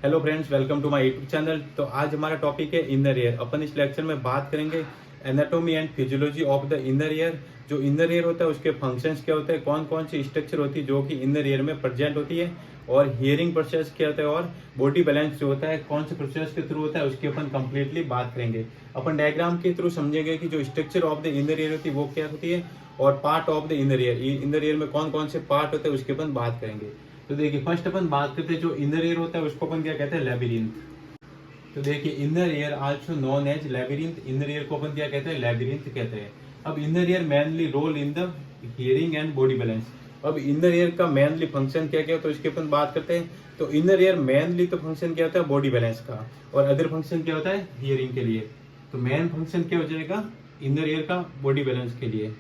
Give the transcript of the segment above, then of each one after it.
Hello friends, welcome to my YouTube channel. तो आज हमारा टॉपिक है इनर ईयर। अपन इस लेक्चर में बात करेंगे anatomy and physiology of the inner ear. जो इनर ईयर होता है उसके फंक्शंस क्या होते हैं, कौन कौन सी स्ट्रक्चर होती है जो कि इनर ईयर में प्रेजेंट होती है, और हियरिंग प्रोसेस क्या होता है, और बॉडी बैलेंस जो होता है कौन से प्रोसेस के थ्रू होता है, उसकी अपन कंप्लीटली बात करेंगे। अपन डायग्राम के थ्रू समझेंगे कि जो structure of the inner ear होती है वो क्या होती है, और part of the inner ear, inner ear में कौन कौन से पार्ट होते हैं उसकी अपन बात करेंगे। तो देखिए, फर्स्ट अपन बात करते हैं जो इनर ईयर होता है उसको अपन क्या कहते हैं, लेबिरिंथ। तो देखिए, inner ear also known as labyrinth, inner ear को अपन क्या कहते हैं, लेबिरिंथ कहते हैं। अब inner ear mainly role in the hearing and body balance. अब इनर ईयर का मेनली फंक्शन क्या क्या होता है उसकी अपन बात करते हैं। तो इनर ईयर मेनली तो फंक्शन क्या होता है, बॉडी बैलेंस का, और अदर फंक्शन क्या होता है, हियरिंग के लिए। तो मेन फंक्शन क्या हो जाएगा इनर ईयर का, बॉडी बैलेंस के लिए।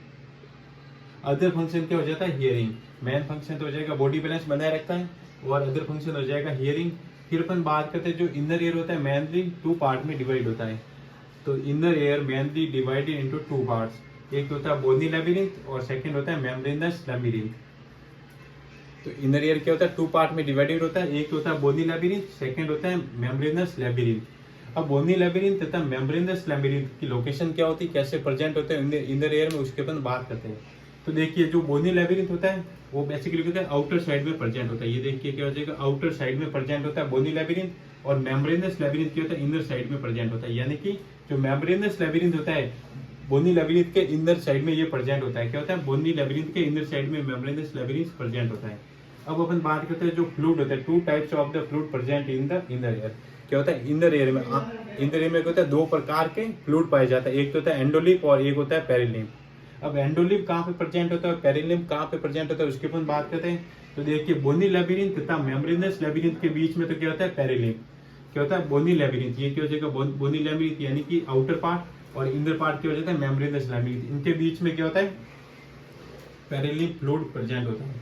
अदर फंक्शन क्या हो जाता है, हियरिंग। मेन फंक्शन तो हो जाएगा बॉडी बैलेंस बनाए रखता है, और अदर फंक्शन हो जाएगा हियरिंग। फिर अपन बात करते हैं जो इनर ईयर होता है मेनली टू पार्ट में डिवाइड होता है। तो inner ear mainly divided into two parts. एक होता है बोनी लेबिरिंथ और सेकंड होता है मेम्ब्रेनस लेबिरिंथ। तो इनर ईयर क्या होता है, टू पार्ट में डिवाइडेड होता है। एक होता है बोनी लेबिरिंथ, सेकंड होता है मेम्ब्रेनस लेबिरिंथ। अब बोनी लेबिरिंथ तथा मेम्ब्रेनस लेबिरिंथ की लोकेशन क्या होती है, कैसे प्रेजेंट होते हैं इनर ईयर में, उसके अपन बात करते हैं। तो देखिए, जो बोनी लेबिरिंथ होता है वो बेसिकली क्या होता है, आउटर साइड में प्रेजेंट होता है। ये देखिए क्या हो जाएगा, आउटर साइड में प्रेजेंट होता है बोनी लेबिरिंथ, और मेम्ब्रेनस लेबिरिंथ क्या होता है, इनर साइड में प्रेजेंट होता है। यानी कि जो मेम्ब्रेनस लेबिरिंथ होता है बोनी लेबिरिंथ के इनर साइड में ये प्रेजेंट होता है। क्या होता है, बोनी लेबिरिंथ के इनर साइड में मेम्ब्रेनस लेबिरिंथ प्रेजेंट होता है। अब अपन बात करते हैं जो फ्लूइड होता है, two types of the fluid present in the inner ear. क्या होता है इनर ईयर में, इनर ईयर में क्या होता है, दो प्रकार के फ्लूइड पाए जाते हैं। एक तो होता है एंडोलिप और एक होता है पेरिलिम्फ। अब एंडोलिम्फ कहाँ पे प्रेजेंट होता है, पेरिलिम्फ कहाँ पे प्रेजेंट होता है, उसकी अपन बात करते हैं। तो देखिए, बोनी लेबिरिंथ तथा मेम्ब्रेनस लेबिरिंथ के बीच में तो क्या होता है, पेरिलिम्फ। क्या होता है, बोनी लेबिरिंथ। ये क्या हो जाएगा, बोनी लेबिरिंथ यानी कि आउटर पार्ट, और इनर पार्ट क्या हो जाता है, मेम्ब्रेनस लेबिरिंथ। इनके बीच में क्या होता है, पेरिलिम्फ फ्लूइड प्रेजेंट होता है।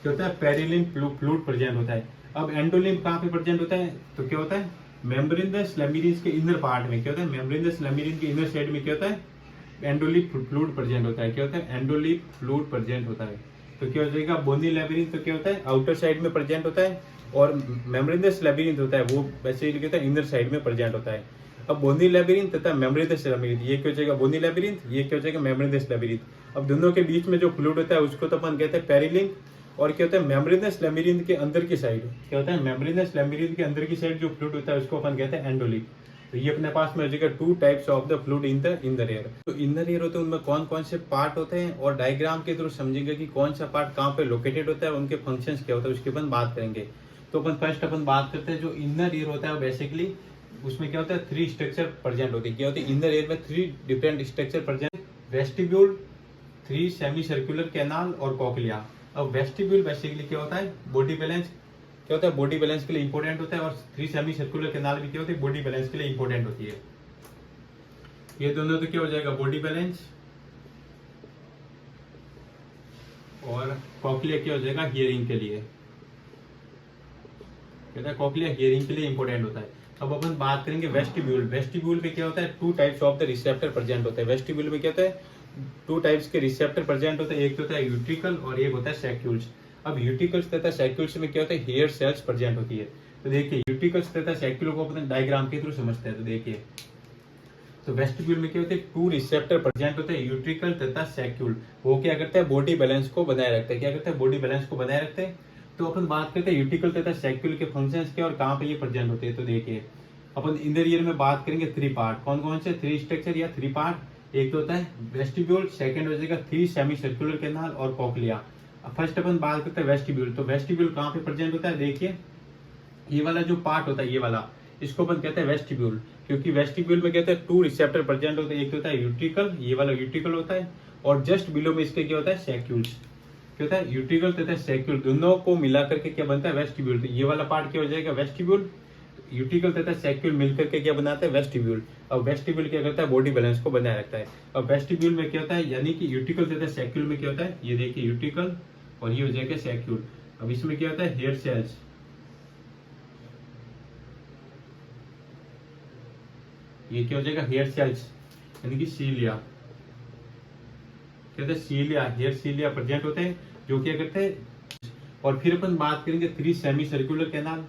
क्या होता है, पेरिलिम्फ फ्लूइड प्रेजेंट होता है। अब एंडोलिम्फ कहाँ पे प्रेजेंट होता है, तो क्या होता है, मेम्ब्रेनस लेबिरिंथ के इनर पार्ट में। क्या होता है, मेम्ब्रेनस लेबिरिंथ के इनर साइड में क्या होता है, एंडोलिप फ्लूइड प्रेजेंट होता है। क्या होता है, एंडोलिप फ्लूइड प्रेजेंट होता है। तो क्या हो जाएगा, बोनी लेबिरिंथ तो क्या होता है, आउटर साइड में प्रेजेंट होता है, और मेम्ब्रेनस लेबिरिंथ होता है वो बेसिकली क्या होता है, इनर साइड में प्रेजेंट होता है। अब बोनी लेबिरिंथ तथा मेम्ब्रेनस लेबिरिंथ, ये क्या हो जाएगा, बोनी लेबिरिंथ, ये क्या हो जाएगा, मेम्ब्रेनस लेबिरिंथ। अब दोनों के बीच में जो फ्लूइड होता है उसको तो अपन कहते हैं पेरिलिम्फ। और क्या होता है, मेम्ब्रेनस लेबिरिंथ के अंदर की साइड क्या होता है, मेम्ब्रेनस लेबिरिंथ के अंदर की साइड जो फ्लूइड होता है उसको अपन कहते हैं एंडोलिप। तो ये अपने पास में हो जाएगा two types of the fluid in the inner ear. तो इनर ईयर होते हैं उनमें कौन कौन से पार्ट होते हैं, और डायग्राम के थ्रू समझेंगे कि कौन सा पार्ट कहाँ पे लोकेटेड होता है, उनके फंक्शंस क्या होता है, उसके अपन बात करेंगे। तो अपन फर्स्ट बात करते हैं जो इनर ईयर होता है बेसिकली उसमें क्या होता है, थ्री स्ट्रक्चर प्रेजेंट होती है। क्या होती है, इनर ईयर में three different structure present, vestibule, three semi circular canal और कॉकलिया। अब वेस्टिब्यूल बेसिकली क्या होता है, बॉडी बैलेंस, क्या होता है, बॉडी बैलेंस के लिए इंपॉर्टेंट होता है, और थ्री सेमी सर्कुलर कैनाल भी क्या होती है, बॉडी बैलेंस के लिए इंपॉर्टेंट होती है। ये दोनों तो क्या हो जाएगा, बॉडी बैलेंस, और कॉकलिया क्या हो जाएगा, हियरिंग के लिए। कहता है कॉकलिया हियरिंग के लिए इंपॉर्टेंट होता है। अब अपन बात करेंगे वेस्टिब्यूल। वेस्टिब्यूल में क्या होता है, two types of the receptor present होते हैं। वेस्टिब्यूल में क्या होता है, टू टाइप्स के रिसेप्टर प्रेजेंट होते हैं। एक तो होता है यूट्रिकल और एक होता है सैक्यूल्स। अब यूट्रिकल्स तथा सैक्यूल्स में क्या होता है, हेयर सेल्स प्रेजेंट होती है। तो देखिए, यूट्रिकल्स तथा सैक्यूल को अपन डायग्राम के थ्रू समझते हैं। तो देखिए, तो वेस्टिब्यूल में क्या होते हैं, टू रिसेप्टर प्रेजेंट होते हैं, यूट्रिकल तथा सैक्यूल। वो क्या करते हैं, बॉडी बैलेंस को बनाए रखते हैं। क्या करते हैं, बॉडी बैलेंस को बनाए रखते हैं। तो अपन बात करते हैं यूट्रिकल तथा सैक्यूल के फंक्शंस के और कहाँ पे ये प्रेजेंट होते हैं। तो देखिए, अपन इनर ईयर में बात करेंगे थ्री पार्ट, कौन कौन से थ्री स्ट्रक्चर या थ्री पार्ट। एक तो होता है वेस्टिब्यूल, सेकंड हो जाएगा थ्री सेमी सर्कुलर कैनाल और कॉकलिया। फर्स्ट अपन बात करते हैं वेस्टिब्यूल। तो वेस्टिब्यूल कहाँ पे प्रेजेंट होता है, देखिए ये वाला जो पार्ट होता है, ये वाला, इसको अपन कहते हैं वेस्टिब्यूल। क्योंकि वेस्टिब्यूल में कहते हैं टू रिसेप्टर प्रेजेंट होते हैं। एक होता है यूट्रिकल, ये वाला यूट्रिकल होता है, और जस्ट बिलो में इसके क्या होता है, सैक्यूल्स। क्या होता है, यूट्रिकल तथा सैक्यूल दोनों को मिला करके क्या बनता है, वेस्टिब्यूल। तो ये वाला पार्ट क्या हो जाएगा, वेस्टिब्यूल। यूट्रिकल तथा सैक्यूल मिलकर के क्या बनाता है, वेस्टिब्यूल। अब वेस्टिब्यूल क्या करता है, बॉडी बैलेंस को बनाए रखता है। अब वेस्टिब्यूल में क्या होता है, यानी कि यूट्रिकल तथा सैक्यूल में क्या होता है, ये देखिए यूट्रिकल और ये हो जाएगा सैक्यूल। अब इसमें क्या होता है, हेयर सेल्स, ये क्या हो जाएगा, हेयर सेल्स यानी कि सीलिया। क्या होता है, सीलिया, हेयर सीलिया प्रेजेंट होते हैं, जो क्या करते हैं। और फिर अपन बात करेंगे थ्री सेमी सर्कुलर कैनाल।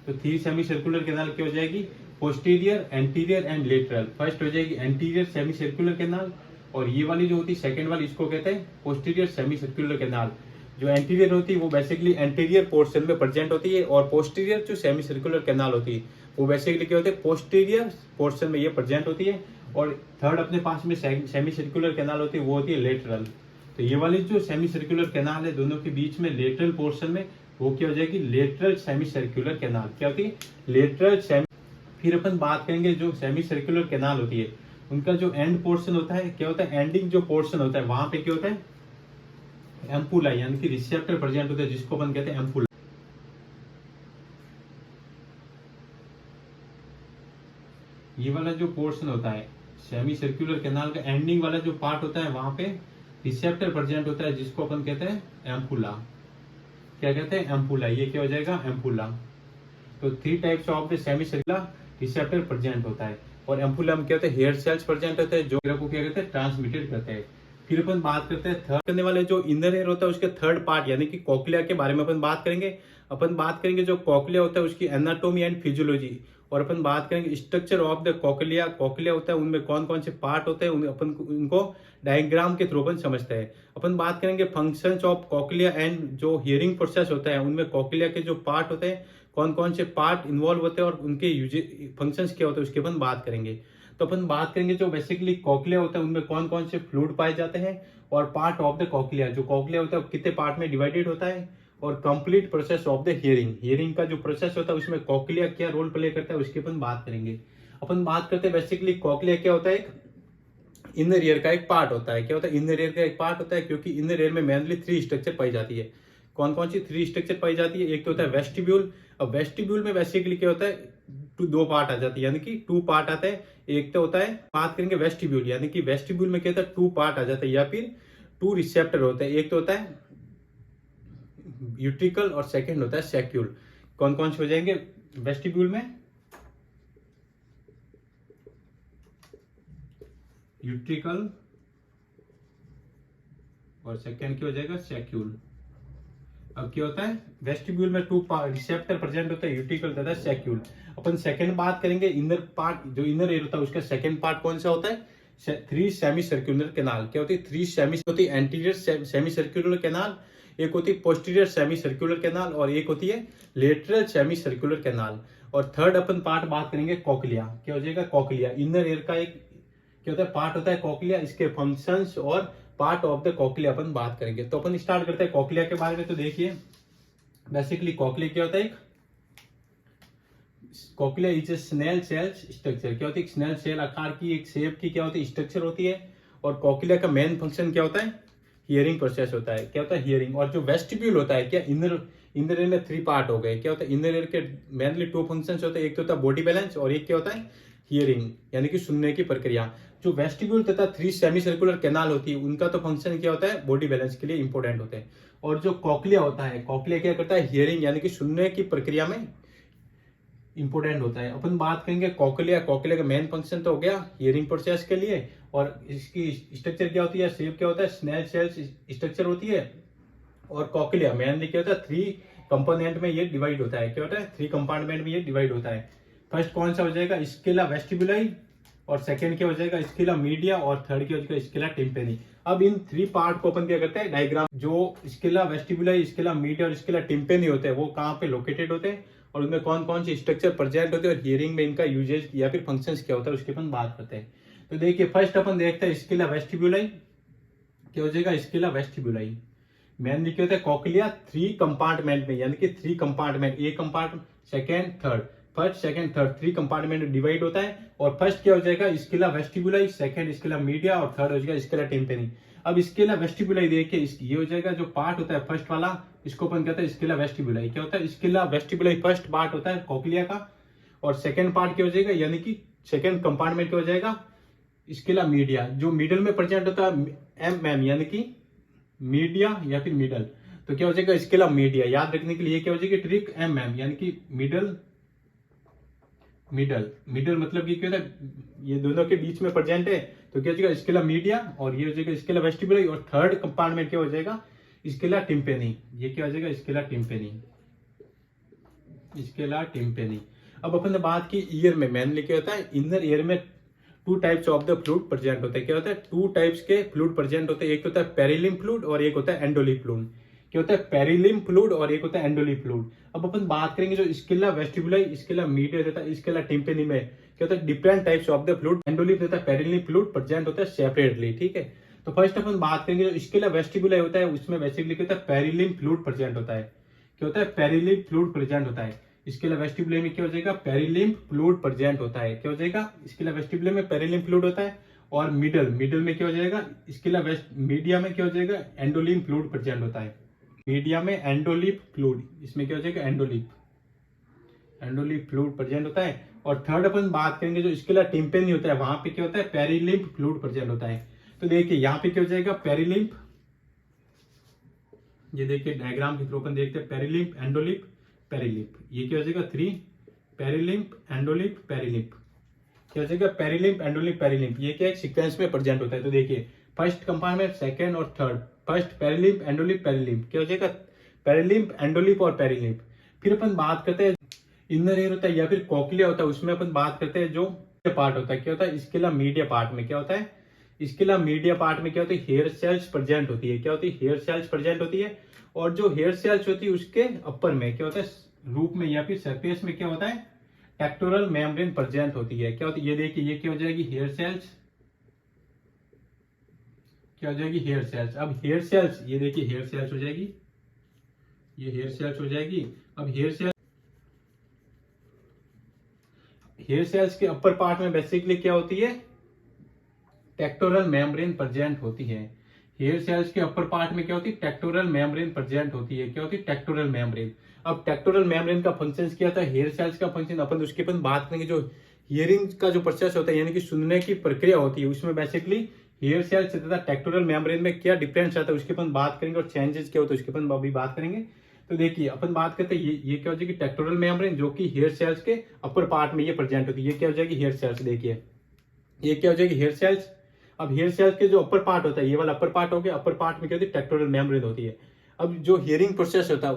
तो 3 सेमी सर्कुलर कैनाल क्या हो जाएगी, posterior, anterior and lateral. First हो जाएगी एंटीरियर सेमी सर्कुलर कैनाल, और ये वाली जो होती है सेकंड वाली, इसको कहते हैं पोस्टीरियर सेमी सर्कुलर कैनाल। जो एंटीरियर होती है वो बेसिकली एंटीरियर पोर्शन में प्रेजेंट होती है, और पोस्टीरियर जो सेमी सर्कुलर कैनाल होती है वो बेसिकली क्या होते हैं, पोस्टीरियर पोर्शन में ये प्रेजेंट होती है। और थर्ड अपने पास में सेमी सर्कुलर कैनाल होती है, वो होती है लेटरल। तो ये वाली जो सेमी सर्कुलर कैनाल है दोनों के बीच में लेटरल पोर्शन में, वो क्या हो जाएगी, लेटरल सेमी सर्कुलर कैनाल। क्या होती है, लेटरल सेमी। फिर अपन बात करेंगे जो सेमी सर्कुलर कैनाल होती है उनका जो एंड पोर्शन होता है, क्या होता है, एंडिंग जो पोर्शन होता है वहां पे क्या होता है, एम्पुला यानी कि रिसेप्टर प्रेजेंट होता है, जिसको अपन कहते हैं एम्पुला। ये वाला जो पोर्शन होता है सेमी सर्कुलर कैनाल का एंडिंग वाला जो पार्ट होता है वहां पे रिसेप्टर प्रेजेंट होता है, जिसको अपन कहते हैं एम्पुला। क्या कहते हैं, एम्पुला। ये क्या हो जाएगा, एम्पुला। तो 3 types of the semi circular receptor present होता है, और एम्पुला में क्या होता है, हेयर सेल्स प्रेजेंट होते हैं जो को क्या कहते हैं, ट्रांसमिटेड करते हैं। फिर अपन बात करते हैं थर्ड करने वाले जो इनर एयर होता है उसके थर्ड पार्ट यानी कि कॉकलिया के बारे में अपन बात करेंगे। अपन बात करेंगे जो कॉकलिया होता है उसकी एनाटोमी एंड फिजियोलॉजी, और अपन बात करेंगे structure of the cochlea. Cochlea होता है उनमें कौन कौन से पार्ट होते हैं, अपन उनको डायग्राम के थ्रू अपन समझते हैं। अपन बात करेंगे फंक्शंस ऑफ कॉकलिया एंड जो हियरिंग प्रोसेस होता है उनमें कॉकलिया के जो पार्ट होते हैं, कौन कौन से पार्ट इन्वॉल्व होते हैं और उनके फंक्शंस क्या होते हैं उसके अपन बात करेंगे। तो अपन बात करेंगे जो बेसिकली कॉकलिया होता है उनमें कौन कौन से फ्लूइड पाए जाते हैं, और पार्ट ऑफ द कॉकलिया, जो कॉकलिया होता है कितने पार्ट में डिवाइडेड होता है, और complete process of the hearing. Hearing का जो प्रोसेस होता है उसमें कॉकलिया क्या रोल प्ले करता है उसकी अपन बात करेंगे। अपन बात करते हैं बेसिकली कॉकलिया क्या होता है, एक इनर ईयर का एक पार्ट होता है। क्या होता है, इनर ईयर का एक पार्ट होता है, क्योंकि इनर ईयर में मेनली 3 स्ट्रक्चर पाई जाती है। कौन कौन सी 3 स्ट्रक्चर पाई जाती है, एक तो होता है वेस्टिब्यूल। अब वेस्टिब्यूल में बेसिकली क्या होता है, 2 पार्ट आ जाती है, यानी कि 2 पार्ट आते हैं। एक तो होता है, बात करेंगे वेस्टिब्यूल, यानी कि वेस्टिब्यूल में क्या होता है, 2 पार्ट आ जाते हैं या फिर 2 रिसेप्टर होते हैं। एक तो होता है यूट्रिकल और सेकंड होता है सैक्यूल। कौन कौन से हो जाएंगे वेस्टिब्यूल में, यूट्रिकल और सेकंड क्या हो जाएगा, सैक्यूल। अब क्या होता है, वेस्टिब्यूल में 2 रिसेप्टर प्रेजेंट होता है, यूट्रिकल तथा सैक्यूल। अपन सेकंड बात करेंगे इनर पार्ट, जो इनर एयर होता है उसका सेकंड पार्ट कौन सा होता है, 3 सेमी सर्कुलर कैनाल। क्या होती है, 3 सेमी होती है, एंटीरियर सेमी सर्कुलर कैनाल, एक होती है पोस्टीरियर सेमी सर्कुलर कैनाल, और एक होती है लेटरल सेमी सर्कुलर कैनाल। और थर्ड अपन पार्ट बात करेंगे कॉकलिया। क्या हो जाएगा, कॉकलिया। इनर एयर का एक क्या होता है, पार्ट होता है कॉकलिया। इसके फंक्शंस और पार्ट ऑफ द कॉकलिया अपन बात करेंगे। तो अपन स्टार्ट करते हैं कॉकलिया के बारे में। तो देखिए बेसिकली कॉकलिया क्या होता है, cochlea is a snail shell structure. क्या होती है, स्नेल सेल आकार की एक शेप की क्या होती है, स्ट्रक्चर होती है। और कॉकलिया का मेन फंक्शन क्या होता है, हियरिंग प्रोसेस होता है। क्या होता है, हियरिंग। और जो वेस्टिब्यूल होता है, क्या इनर ईयर में 3 पार्ट हो गए। क्या होता है, इनर ईयर के मेनली 2 फंक्शंस होते हैं, एक तो होता है बॉडी बैलेंस और एक क्या होता है, हियरिंग यानी कि सुनने की प्रक्रिया। जो वेस्टिब्यूल तथा 3 सेमी सर्कुलर कैनाल होती है उनका तो फंक्शन क्या होता है, बॉडी बैलेंस के लिए इंपॉर्टेंट होते हैं। और जो कॉकलिया होता है, कॉकलिया क्या करता है, हियरिंग यानी कि सुनने की प्रक्रिया में इंपॉर्टेंट होता है। अपन बात करेंगे कॉकलिया। कॉकलिया का मेन फंक्शन तो हो गया हियरिंग प्रोसेस के लिए, और इसकी स्ट्रक्चर क्या होती है, शेप क्या होता है, स्नेल सेल स्ट्रक्चर होती है। और कॉकलिया मेनली क्या होता है, 3 कंपोनेंट में ये डिवाइड होता है। क्या होता है, 3 कंपार्टमेंट में ये डिवाइड होता है। फर्स्ट कौन सा हो जाएगा, स्केला वेस्टिबुलाई, और सेकंड क्या हो जाएगा, स्केला मीडिया, और थर्ड क्या हो जाएगा, स्केला टिम्पेनी। अब इन 3 पार्ट को अपन क्या करते हैं, डायग्राम। जो स्केला वेस्टिबुलाई, स्केला मीडिया और स्केला टिम्पेनी होते हैं वो कहाँ पे लोकेटेड होते हैं, और उनमें कौन कौन से स्ट्रक्चर प्रेजेंट होते हैं, और हियरिंग में इनका यूजेज या फिर फंक्शंस क्या होता है उसकी अपन बात करते हैं। तो देखिए फर्स्ट अपन देखते हैं स्केला वेस्टिबुलाई। क्या हो जाएगा, स्केला वेस्टिबुलाई मेनली क्या होता है, कॉकलिया 3 कंपार्टमेंट में, यानी कि 3 कंपार्टमेंट, एक compartment, second third, first second third, 3 compartment में डिवाइड होता है। और फर्स्ट क्या हो जाएगा, Scala vestibuli, second Scala media, और थर्ड हो जाएगा स्केला टिम्पेनी। अब स्केला वेस्टिबुलाई देखिए, ये हो जाएगा जो पार्ट होता है फर्स्ट वाला, इसको अपन कहते हैं स्केला वेस्टिबुलाई। क्या होता है, स्केला वेस्टिबुलाई फर्स्ट पार्ट होता है कॉकलिया का, और सेकेंड पार्ट क्या हो जाएगा, यानी कि सेकेंड कंपार्टमेंट क्या हो जाएगा, स्केला मीडिया। जो मिडल में प्रेजेंट होता है एम, यानी कि मीडिया या फिर मिडल, तो क्या हो जाएगा, स्केला मीडिया। याद रखने के लिए क्या हो जाएगी ट्रिक, एम, यानी कि मिडल। मिडल मतलब कि क्या होता है, ये दोनों के बीच में प्रेजेंट है, तो क्या हो जाएगा, स्केला मीडिया, और ये हो जाएगा स्केला वेस्टिबुलाई। और थर्ड कंपार्टमेंट क्या हो जाएगा, स्केला टिम्पेनी। ये क्या हो जाएगा, स्केला टिम्पेनी। स्केला टिम्पेनी। अब अपन ने बात की ईयर में, मेनली क्या होता है इनर ईयर में two types of the fluid present होते हैं। क्या होता है, टू टाइप्स के फ्लूइड प्रेजेंट होते हैं, एक होता है पेरिलिम्फ फ्लूइड और एक होता है एंडोलिम्फ फ्लूइड। क्या होता है, पेरिलिम्फ फ्लूइड और एक होता है एंडोलिम्फ फ्लूइड। अब अपन बात करेंगे जो स्केला वेस्टिबुलाई, स्केला मीडिया तथा स्केला टिम्पेनी में क्या होता है different types of the fluid endolymph तथा पेरिलिम्फ फ्लूइड प्रेजेंट होता है सेपरेटली। ठीक है, तो फर्स्ट अपन बात करेंगे जो स्केला वेस्टिबुलाई होता है उसमें बेसिकली क्या होता है पेरिलिम्फ फ्लूइड प्रेजेंट होता है। क्या होता है, पेरिलिम्फ फ्लूइड प्रेजेंट होता है। स्केला वेस्टिबुलर में क्या हो जाएगा, पेरिलिम्फ फ्लूइड प्रेजेंट होता है। क्या हो जाएगा, स्केला वेस्टिबुलर में पेरिलिम्फ फ्लूइड होता है। और मिडल में क्या हो जाएगा, स्केला वेस्ट मीडिया में क्या हो जाएगा, एंडोलिम्फ फ्लूइड प्रेजेंट होता है। मीडिया में एंडोलिम्फ फ्लूइड, इसमें क्या हो जाएगा एंडोलिम्फ फ्लूइड प्रेजेंट होता है। और थर्ड अपन बात करेंगे जो स्केला टिम्पेनी होता है, वहां पे क्या होता है पेरिलिम्फ फ्लूइड प्रेजेंट होता है। तो देखिए यहाँ पे क्या हो जाएगा पेरिलिम्फ, ये देखिए डायग्राम के थ्रू अपन देखते हैं पेरिलिम्फ एंडोलिम्फ पेरिलिम्फ, ये क्या हो जाएगा 3 पेरिलिम्फ एंडोलिम्फ पेरिलिम्फ। क्या हो जाएगा पेरिलिम्फ एंडोलिम्फ पेरिलिम्फ, ये क्या एक सीक्वेंस में प्रेजेंट होता है। तो देखिए फर्स्ट कंपार्टमेंट, सेकंड और third, first perilymph endolymph perilymph, क्या हो जाएगा पेरिलिम्फ एंडोलिम्फ और पेरिलिम्फ। फिर अपन बात करते हैं इनर ईयर होता है या फिर कॉक्लिया होता है, उसमें अपन बात करते हैं जो पार्ट होता है। क्या होता है, स्केला मीडिया पार्ट में क्या होता है, स्केला मीडिया पार्ट में क्या होती है हेयर सेल्स प्रेजेंट होती है। क्या होती है, हेयर सेल्स प्रेजेंट होती है। और जो हेयर सेल्स होती है उसके अपर में क्या होता है, रूप में या फिर सरफेस में क्या होता है टेक्टोरल मेम्ब्रेन प्रेजेंट होती है। क्या होती है, ये देखिए ये क्या हो जाएगी हेयर सेल्स, क्या हो जाएगी हेयर सेल्स। अब हेयर सेल्स, ये देखिए हेयर सेल्स हो जाएगी, ये हेयर सेल्स हो जाएगी। अब हेयर सेल्स के अपर पार्ट में बेसिकली क्या होती है टेक्टोरल मेम्ब्रेन प्रेजेंट होती है। हेयर सेल्स के अपर पार्ट में क्या होती है टेक्टोरल मेम्ब्रेन प्रेजेंट होती है। क्या होती है टेक्टोरल मेम्ब्रेन। अब टेक्टोरल मेम्ब्रेन का फंक्शन क्या था, हेयर सेल्स का फंक्शन अपन उसके अपन बात करेंगे। जो हियरिंग का जो प्रोसेस होता है यानी कि सुनने की प्रक्रिया होती है, उसमें बेसिकली हेयर सेल्स तथा टेक्टोरल मेम्ब्रेन में क्या डिफरेंस आता है उसके अपन बात करेंगे, और चेंजेस क्या होता है उसके अपन अभी बात करेंगे। तो देखिए अपन बात करते हैं ये क्या हो जाएगी टेक्टोरल मेम्ब्रेन, जो कि हेयर सेल्स के अपर पार्ट में ये प्रेजेंट होती है। ये क्या हो जाएगी हेयर सेल्स, देखिए ये क्या हो जाएगी हेयर सेल्स। अब हेयर सेल्स के जो अपर पार्ट होता है, ये वाला अपर पार्ट हो गया, अपर पार्ट में क्या होती है टेक्टोरल मेम्ब्रेन होती है। अब जो हियरिंग प्रोसेस होता है,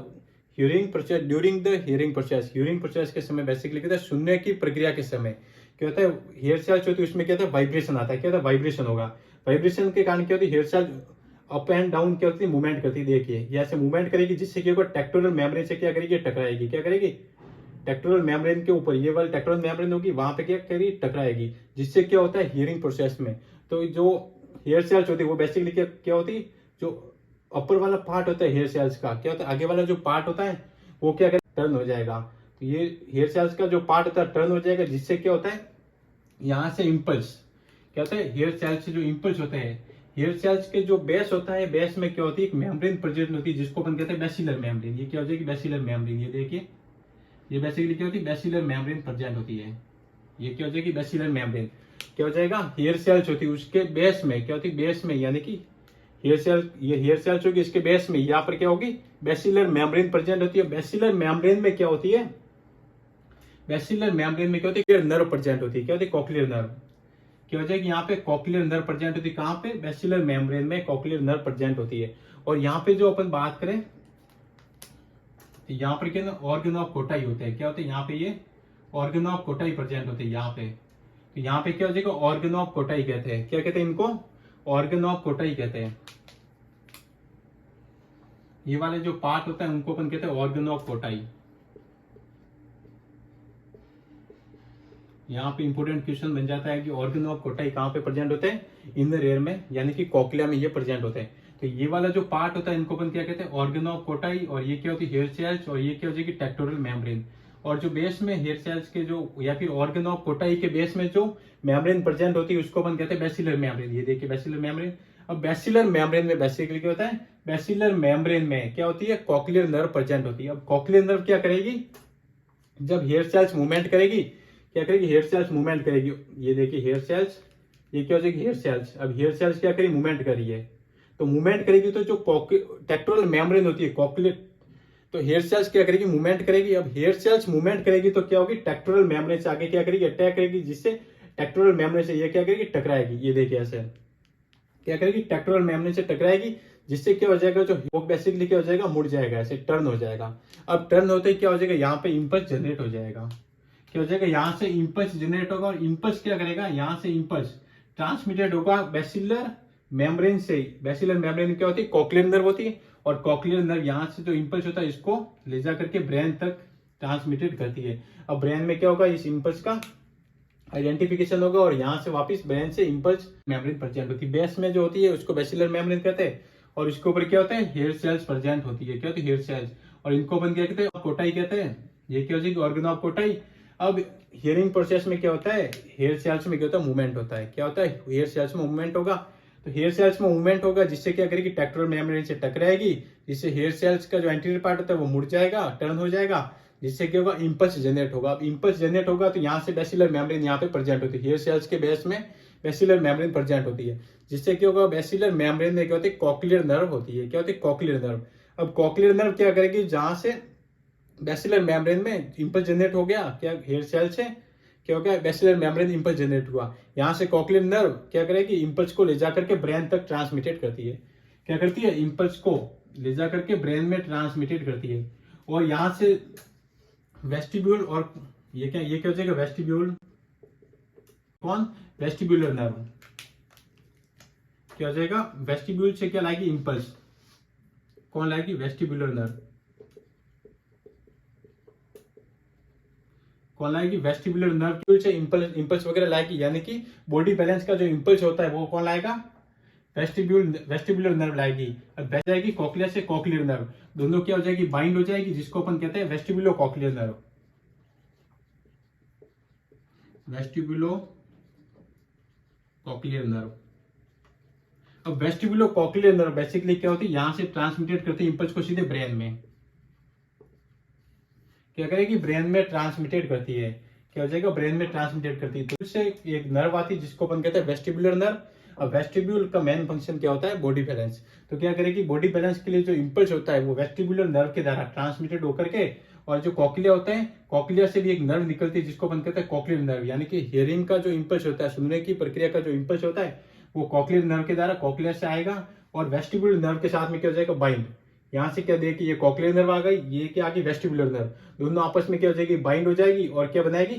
hearing process during the hearing process के समय बेसिकली क्या होता है सुनने की प्रक्रिया के समय क्या होता है हेयर सेल्स होती है उसमें क्या होता है वाइब्रेशन आता है। क्या होता है वाइब्रेशन होगा, वाइब्रेशन के कारण क्या होती है hair cell up and down क्या होती है मूवमेंट करती है। देखिए ये ऐसे मूवमेंट करेगी जिससे क्या होगा टेक्टोरल मेम्ब्रेन से क्या करेगी टकराएगी। क्या करेगी टेक्टोरल मेम्ब्रेन के ऊपर, ये वाली टेक्टोरल मेम्ब्रेन होगी वहां पे क्या करेगी टकराएगी, जिससे क्या होता है हियरिंग प्रोसेस में। तो जो हेयर सेल्स होती है वो बेसिकली क्या होती है जो अपर वाला पार्ट होता है हेयर सेल्स का, क्या होता है आगे वाला जो पार्ट होता है वो क्या टर्न हो जाएगा। तो ये हेयर सेल्स का जो पार्ट होता है टर्न हो जाएगा, जिससे क्या होता है यहाँ से इम्पल्स क्या होता है हेयर सेल्स से जो इम्पल्स होते हैं, हेयर सेल्स के जो बेस होता है बेस में क्या होती है एक मेम्ब्रेन प्रेजेंट होती है जिसको अपन कहते हैं बेसिलर मेम्ब्रेन। ये क्या हो जाएगी बेसिलर मेम्ब्रेन, ये देखिए ये बेसिकली क्या होती है बेसिलर मेम्ब्रेन प्रेजेंट होती है। ये क्या हो जाएगी बेसिलर मेम्ब्रेन। क्या हो जाएगा हेयर सेल्स होती है उसके बेस में, क्या होती है बेस में, यानी कि हेयर सेल्स होगी इसके बेस में, यहाँ पर क्या होगी बेसिलर मेम्ब्रेन प्रेजेंट होती है। बेसिलर मेम्ब्रेन में क्या होती है, बेसिलर मेम्ब्रेन में क्या होती है नर्व प्रेजेंट होती है। क्या होती है कॉक्लियर नर्व। क्या हो जाएगी यहाँ पे कॉक्लियर नर्व प्रेजेंट होती है, कहाँ पे बेसिलर मेम्ब्रेन में कॉक्लियर नर्व प्रेजेंट होती है। और यहाँ पे जो अपन बात करें यहाँ पर क्या ऑर्गन ऑफ कोटाई होते हैं। क्या होते हैं यहाँ पे ये ऑर्गन ऑफ कोटाई प्रेजेंट होते हैं यहाँ पे। तो यहाँ पे क्या हो जाएगा ऑर्गन ऑफ कोटाई कहते हैं। क्या कहते हैं इनको ऑर्गन ऑफ कोटाई कहते हैं। ये वाले जो पार्ट होता है उनको अपन कहते हैं ऑर्गन ऑफ कोटाई। यहाँ पे इंपोर्टेंट क्वेश्चन बन जाता है कि ऑर्गन ऑफ कोटाई कहाँ पे प्रेजेंट होते हैं इनर ईयर में, यानी कि कॉक्लिया में ये प्रेजेंट होते हैं। तो ये वाला जो पार्ट होता है इनको अपन क्या कहते हैं ऑर्गन ऑफ कोटाई, और ये क्या होती है हेयर सेल्स, और ये क्या हो जाएगी टेक्टोरल मेम्ब्रेन। और जो बेस में हेयर सेल्स के जो या फिर ऑर्गन ऑफ कोटाई के बेस में जो मेम्ब्रेन प्रेजेंट होती है उसको अपन कहते हैं बेसिलर मेम्ब्रेन। ये देखिए बेसिलर मेम्ब्रेन। अब बेसिलर मेम्ब्रेन में बेसिकली क्या होता है बेसिलर मेम्ब्रेन में क्या होती है कॉक्लियर नर्व प्रेजेंट होती है। अब कॉक्लियर नर्व क्या करेगी जब हेयर सेल्स मूवमेंट करेगी, क्या करेगी हेयर सेल्स मूवमेंट करेगी। ये देखिए हेयर सेल्स, ये क्या हो जाएगी हेयर सेल्स। अब हेयर सेल्स क्या करेगी मूवमेंट करी है, तो मूवमेंट करेगी तो जो टेक्टोरल मेम्ब्रेन होती है कॉक्लियर, तो हेयर सेल्स क्या करेगी मूवमेंट करेगी। अब हेयर सेल्स मूवमेंट करेगी तो क्या होगी टेक्टोरल मेम्ब्रेन से आगे क्या करेगी अटैक करेगी, जिससे टेक्टोरल मेम्ब्रेन से ये क्या करेगी टकराएगी। ये देखिए ऐसे क्या करेगी टेक्टोरल मेम्ब्रेन से टकराएगी, जिससे क्या हो जाएगा, जो वो बेसिकली क्या हो जाएगा, मुड़ जाएगा, ऐसे टर्न हो जाएगा। अब टर्न होते ही क्या हो जाएगा, यहाँ पे इम्पल्स जनरेट हो जाएगा। क्या हो जाएगा, यहाँ से इम्पल्स जनरेट होगा और इम्पल्स क्या करेगा, यहाँ से इम्पल्स ट्रांसमिटेड होगा बेसिलर मेम्ब्रेन से। बेसिलर मेम्ब्रेन क्या होती है, कॉक्लियर नर्व होती है, और कॉक्लियर नर्व यहाँ से जो इम्पल्स होता है इसको ले जा करके ब्रेन तक ट्रांसमिटेड करती है। अब ब्रेन में क्या होगा, इस इम्पल्स का आइडेंटिफिकेशन होगा और यहाँ से वापस ब्रेन से इम्पल्स मेम्ब्रेन प्रेजेंट होती है। बेस में जो होती है उसको बेसिलर मेम्ब्रेन कहते हैं, और इसके ऊपर क्या होता है, हेयर सेल्स प्रेजेंट होती है। क्या होती है, हेयर सेल्स, और इनको अपन क्या कहते हैं, कोटाई कहते हैं। ये क्या हो जाएगी, ऑर्गन ऑफ कोटाई। अब हियरिंग प्रोसेस में क्या होता है, हेयर सेल्स में क्या होता है, मूवमेंट होता है। क्या होता है, हेयर सेल्स में मूवमेंट होगा। तो हेयर सेल्स में मूवमेंट होगा जिससे क्या करेगी, टेक्टोरल मेम्ब्रेन से टकराएगी, जिससे हेयर सेल्स का जो एंटीरियर पार्ट होता है वो मुड़ जाएगा, टर्न हो जाएगा, जिससे क्या होगा, इम्पल्स जनरेट होगा। अब इम्पल्स जनरेट होगा तो यहाँ से बेसिलर मेम्ब्रेन यहाँ पे प्रेजेंट होती है। हेयर सेल्स के बेस में बेसिलर मेम्ब्रेन प्रेजेंट होती है, जिससे क्या होगा, बेसिलर मेम्ब्रेन में क्या होती है, कॉक्लियर नर्व होती है। क्या होती है, कॉक्लियर नर्व। अब कॉक्लियर नर्व क्या करेगी, जहां से बेसिलर मेम्ब्रेन में इम्पल्स जनरेट हो गया, क्या हेयर सेल से क्या हो गया, बेसिलर मेम्ब्रेन इम्पल्स जनरेट हुआ, यहाँ से कॉक्लियर नर्व क्या करेगी, इम्पल्स को ले जाकर के ब्रेन तक ट्रांसमिटेड करती है। क्या करती है, इम्पल्स को ले जाकर के ब्रेन में ट्रांसमिटेड करती है। और यहाँ से वेस्टिब्यूल, और ये क्या हो जाएगा, वेस्टिब्यूल, कौन, वेस्टिब्यूलर नर्व। क्या हो जाएगा, वेस्टिब्यूल से क्या लाएगी, इम्पल्स, कौन लाएगी, वेस्टिब्यूलर नर्व। कौन लाएगी, वेस्टिबुलर नर्व से इम्पल्स वगैरह लाएगी, यानी कि बॉडी बैलेंस का जो इम्पल्स होता है वो कौन लाएगा, वेस्टिबुलर नर्व लाएगी। अब बह जाएगी कॉक्लिया से कॉक्लियर नर्व, दोनों क्या हो जाएगी, बाइंड हो जाएगी, जिसको अपन कहते हैं vestibulocochlear nerve. Vestibulocochlear nerve. अब वेस्टिबुलो कॉक्लियर नर्व बेसिकली क्या होती है, यहां से ट्रांसमिटेड करती है इम्पल्स को सीधे ब्रेन में। क्या करेगी, ब्रेन में ट्रांसमिटेड करती है। क्या हो जाएगा, ब्रेन में ट्रांसमिटेड करती है। तो इससे एक नर्व आती है जिसको अपन कहते हैं वेस्टिबुलर नर्व। अब वेस्टिब्यूल का मेन फंक्शन क्या होता है, बॉडी बैलेंस। तो क्या करेगी, बॉडी बैलेंस के लिए जो इम्पल्स होता है वो वेस्टिबुलर नर्व के द्वारा ट्रांसमिटेड होकर के, और जो कॉक्लिया होता है, कॉक्लिया से भी एक नर्व निकलती है जिसको अपन कहते हैं कॉक्लियर नर्व। यानी कि हियरिंग का जो इम्पल्स होता है, सुनने की प्रक्रिया का जो इम्पल्स होता है वो कॉक्लियर नर्व के द्वारा कॉक्लिया से आएगा, और वेस्टिबुलर नर्व के साथ में क्या हो जाएगा, बाइंड। यहाँ से क्या देखिए, ये कॉक्लियर नर्व आ गई, ये क्या आ गई, वेस्टिबुलर नर्व। दोनों आपस में क्या हो जाएगी, बाइंड हो जाएगी, और क्या बनाएगी,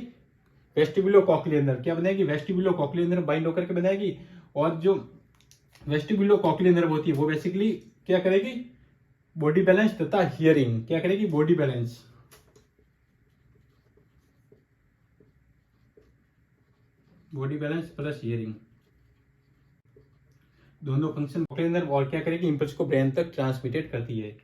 वेस्टिबुलो कॉक्लियर नर्व। क्या बनाएगी, वेस्टिबुलो कॉक्लियर नर्व बाइंड होकर के बनाएगी। और जो वेस्टिबुलो कॉक्लियर नर्व होती है वो बेसिकली क्या करेगी, बॉडी बैलेंस तथा हियरिंग। क्या करेगी, body balance, body balance plus hearing, दोनों फंक्शन कॉक्लियर नर्व, और क्या करेगी, इम्पल्स को ब्रेन तक ट्रांसमिटेड करती है।